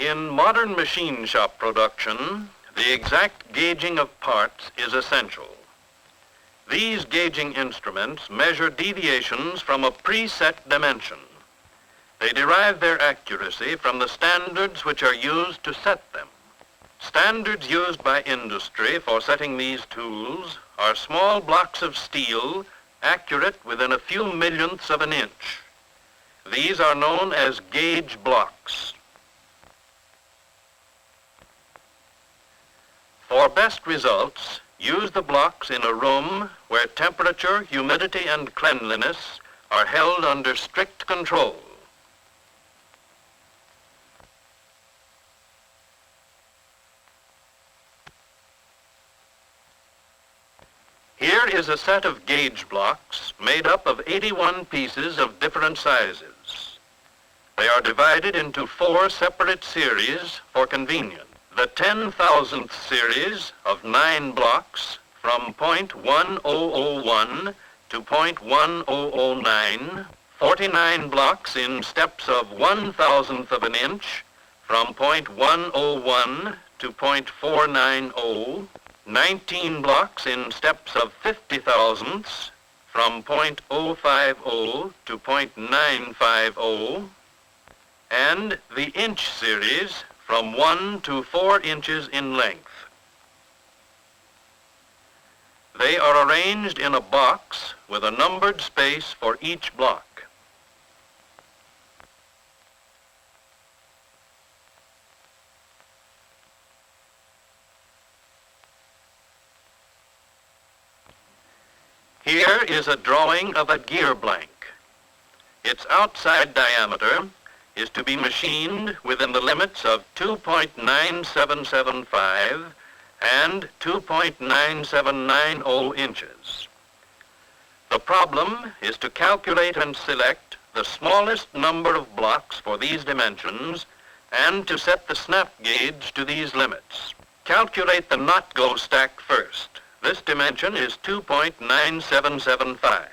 In modern machine shop production, the exact gauging of parts is essential. These gauging instruments measure deviations from a preset dimension. They derive their accuracy from the standards which are used to set them. Standards used by industry for setting these tools are small blocks of steel accurate within a few millionths of an inch. These are known as gauge blocks. For best results, use the blocks in a room where temperature, humidity, and cleanliness are held under strict control. Here is a set of gauge blocks made up of 81 pieces of different sizes. They are divided into 4 separate series for convenience. The 10,000th series of 9 blocks from 0.1001 to 0.1009, 49 blocks in steps of 1,000th of an inch from 0.101 to 0.490, 19 blocks in steps of 50 thousandths from 0.050 to 0.950, and the inch series from 1 to 4 inches in length. They are arranged in a box with a numbered space for each block. Here is a drawing of a gear blank. Its outside diameter is to be machined within the limits of 2.9775 and 2.9790 inches. The problem is to calculate and select the smallest number of blocks for these dimensions and to set the snap gauge to these limits. Calculate the not-go stack first. This dimension is 2.9775.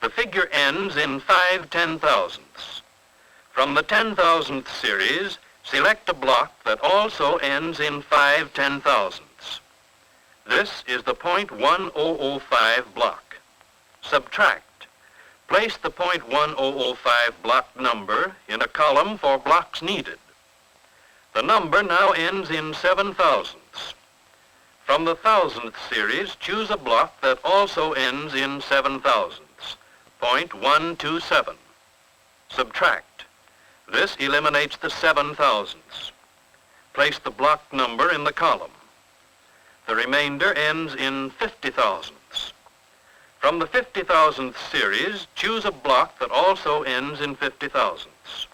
The figure ends in 5 ten-thousandths. From the 10,000th series, select a block that also ends in 5 ten-thousandths. This is the 0.1005 block. Subtract. Place the 0.1005 block number in a column for blocks needed. The number now ends in 7 thousandths. From the 1,000th series, choose a block that also ends in 7 thousandths, 0.127. Subtract. This eliminates the 7 thousandths. Place the block number in the column. The remainder ends in 50 thousandths. From the 50,000th series, choose a block that also ends in 50 thousandths.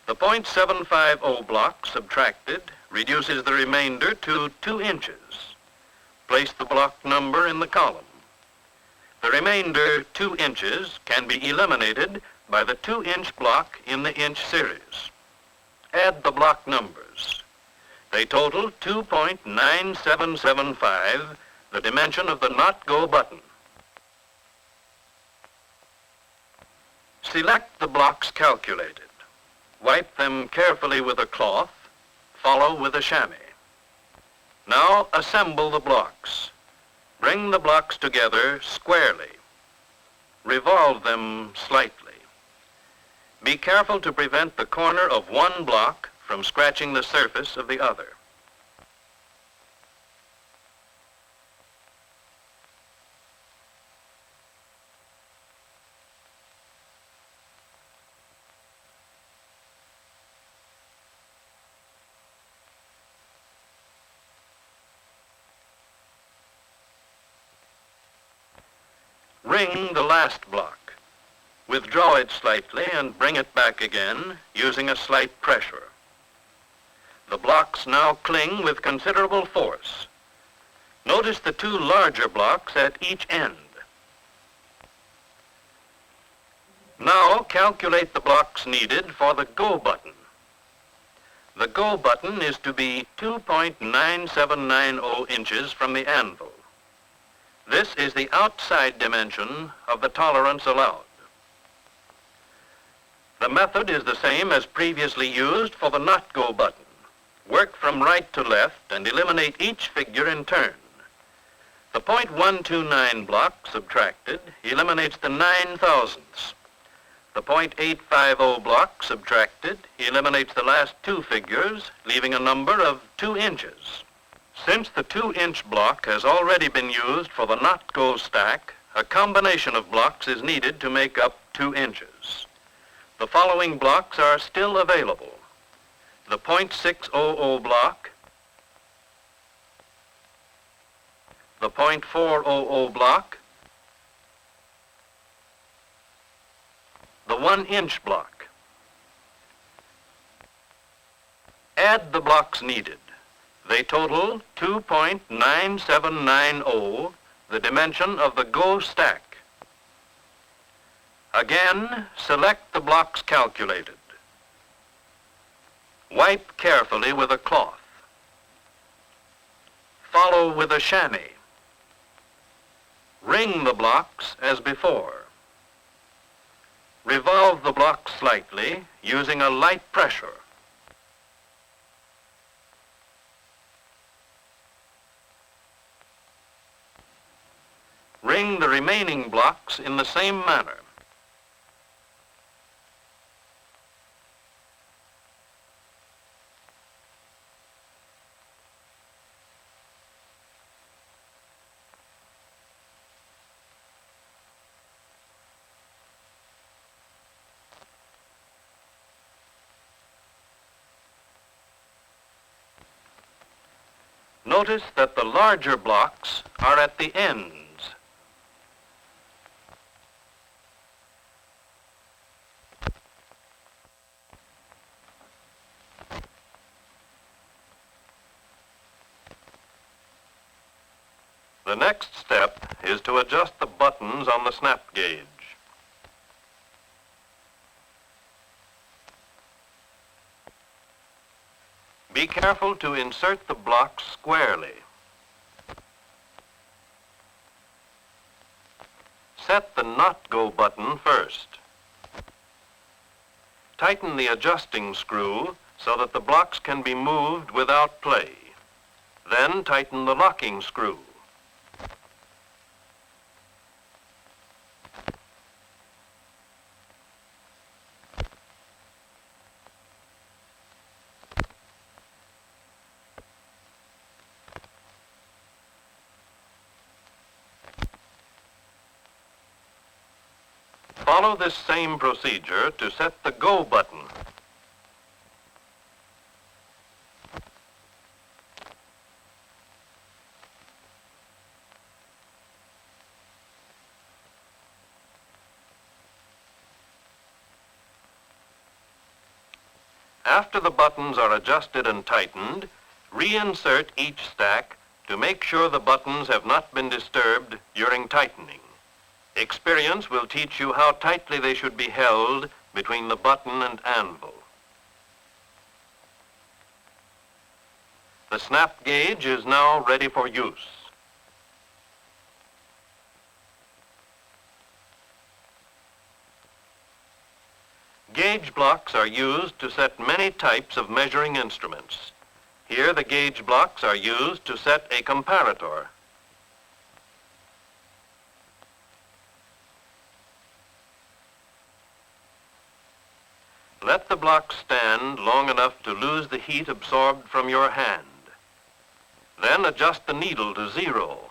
The 0.750 block subtracted reduces the remainder to 2 inches. Place the block number in the column. The remainder 2 inches can be eliminated by the 2-inch block in the inch series. Add the block numbers. They total 2.9775, the dimension of the not-go button. Select the blocks calculated. Wipe them carefully with a cloth. Follow with a chamois. Now assemble the blocks. Bring the blocks together squarely. Revolve them slightly. Be careful to prevent the corner of one block from scratching the surface of the other. Ring the last block. Withdraw it slightly and bring it back again using a slight pressure. The blocks now cling with considerable force. Notice the 2 larger blocks at each end. Now calculate the blocks needed for the go button. The go button is to be 2.9790 inches from the anvil. This is the outside dimension of the tolerance allowed. The method is the same as previously used for the not go button. Work from right to left and eliminate each figure in turn. The .129 block subtracted eliminates the 9 thousandths. The .850 block subtracted eliminates the last two figures, leaving a number of 2 inches. Since the 2-inch block has already been used for the not go stack, a combination of blocks is needed to make up 2 inches. The following blocks are still available: the .600 block, the .400 block, the 1-inch block. Add the blocks needed. They total 2.9790, the dimension of the go stack. Again, select the blocks calculated. Wipe carefully with a cloth. Follow with a chamois. Ring the blocks as before. Revolve the blocks slightly using a light pressure. Ring the remaining blocks in the same manner. Notice that the larger blocks are at the ends. The next step is to adjust the buttons on the snap gauge. Be careful to insert the blocks squarely. Set the not go button first. Tighten the adjusting screw so that the blocks can be moved without play. Then tighten the locking screw. Follow this same procedure to set the go button. After the buttons are adjusted and tightened, reinsert each stack to make sure the buttons have not been disturbed during tightening. Experience will teach you how tightly they should be held between the button and anvil. The snap gauge is now ready for use. Gauge blocks are used to set many types of measuring instruments. Here the gauge blocks are used to set a comparator. Let the block stand long enough to lose the heat absorbed from your hand. Then adjust the needle to 0.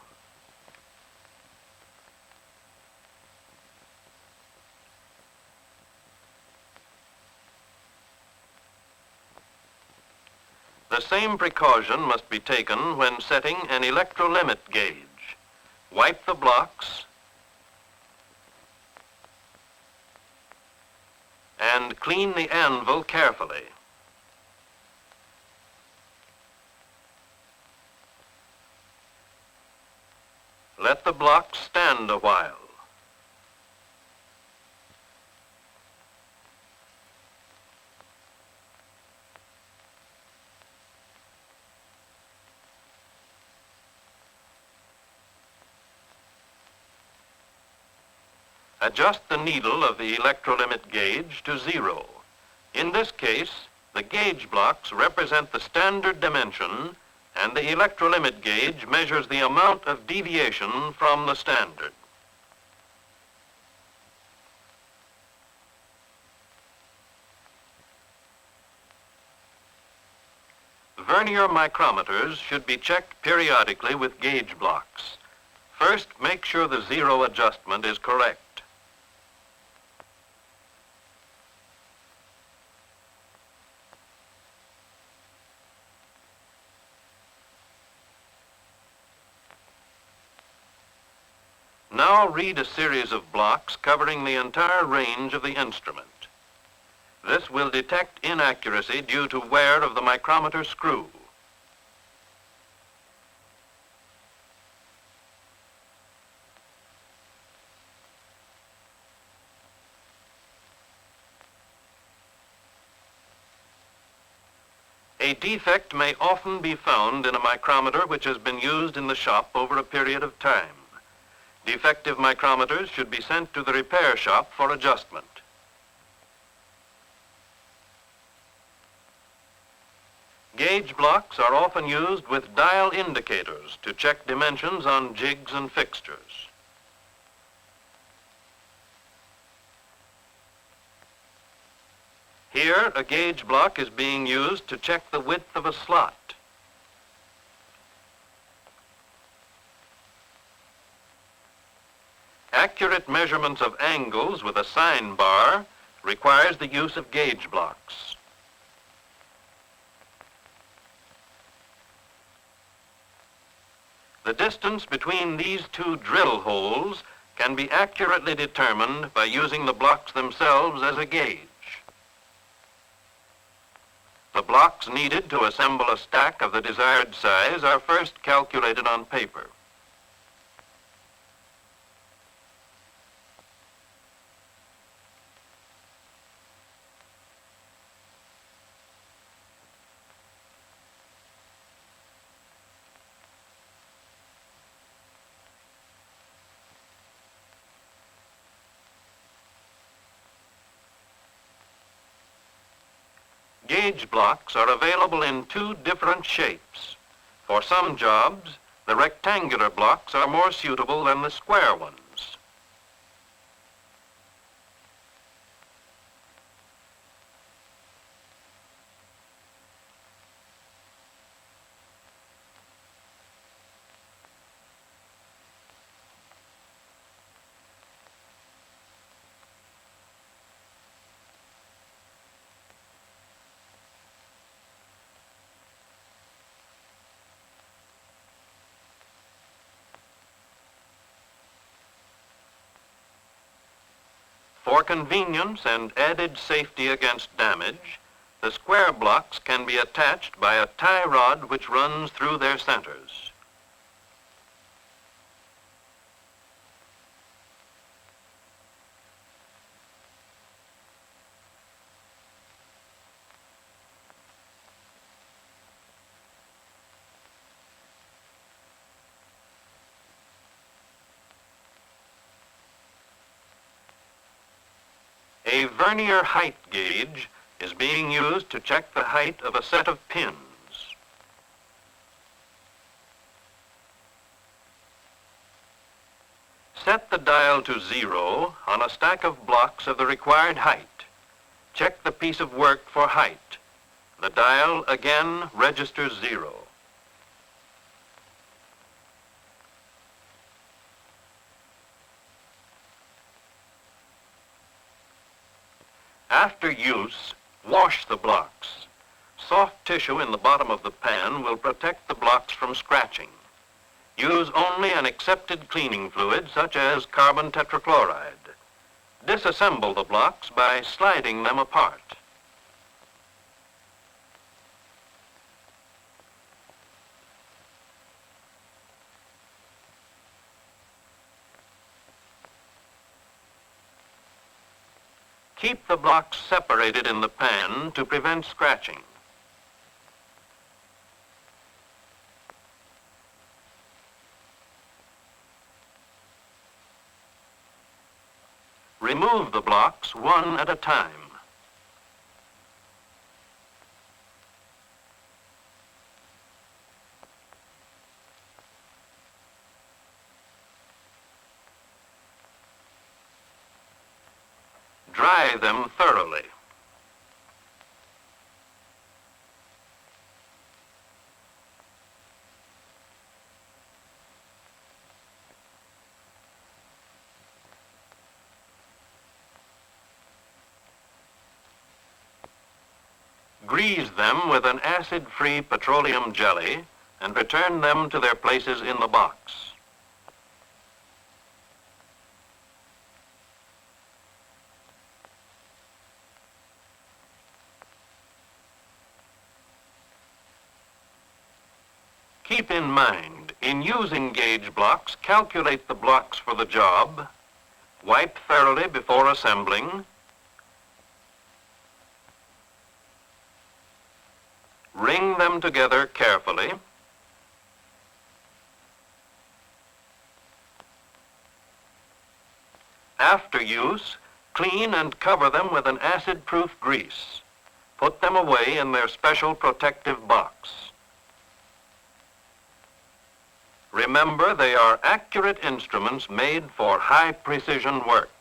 The same precaution must be taken when setting an electrolimit gauge. Wipe the blocks and clean the anvil carefully. Let the blocks stand a while. Adjust the needle of the electrolimit gauge to 0. In this case, the gauge blocks represent the standard dimension, and the electrolimit gauge measures the amount of deviation from the standard. Vernier micrometers should be checked periodically with gauge blocks. First, make sure the 0 adjustment is correct. Now read a series of blocks covering the entire range of the instrument. This will detect inaccuracy due to wear of the micrometer screw. A defect may often be found in a micrometer which has been used in the shop over a period of time. Defective micrometers should be sent to the repair shop for adjustment. Gauge blocks are often used with dial indicators to check dimensions on jigs and fixtures. Here, a gauge block is being used to check the width of a slot. Accurate measurements of angles with a sine bar requires the use of gauge blocks. The distance between these two drill holes can be accurately determined by using the blocks themselves as a gauge. The blocks needed to assemble a stack of the desired size are first calculated on paper. Gauge blocks are available in two different shapes. For some jobs, the rectangular blocks are more suitable than the square ones. For convenience and added safety against damage, the square blocks can be attached by a tie rod which runs through their centers. A vernier height gauge is being used to check the height of a set of pins. Set the dial to 0 on a stack of blocks of the required height. Check the piece of work for height. The dial again registers 0. After use, wash the blocks. Soft tissue in the bottom of the pan will protect the blocks from scratching. Use only an accepted cleaning fluid such as carbon tetrachloride. Disassemble the blocks by sliding them apart. Keep the blocks separated in the pan to prevent scratching. remove the blocks one at a time. Dry them thoroughly. Grease them with an acid-free petroleum jelly and return them to their places in the box. Keep in mind, in using gauge blocks, calculate the blocks for the job, wipe thoroughly before assembling, ring them together carefully, after use, clean and cover them with an acid-proof grease. Put them away in their special protective box. Remember, they are accurate instruments made for high precision work.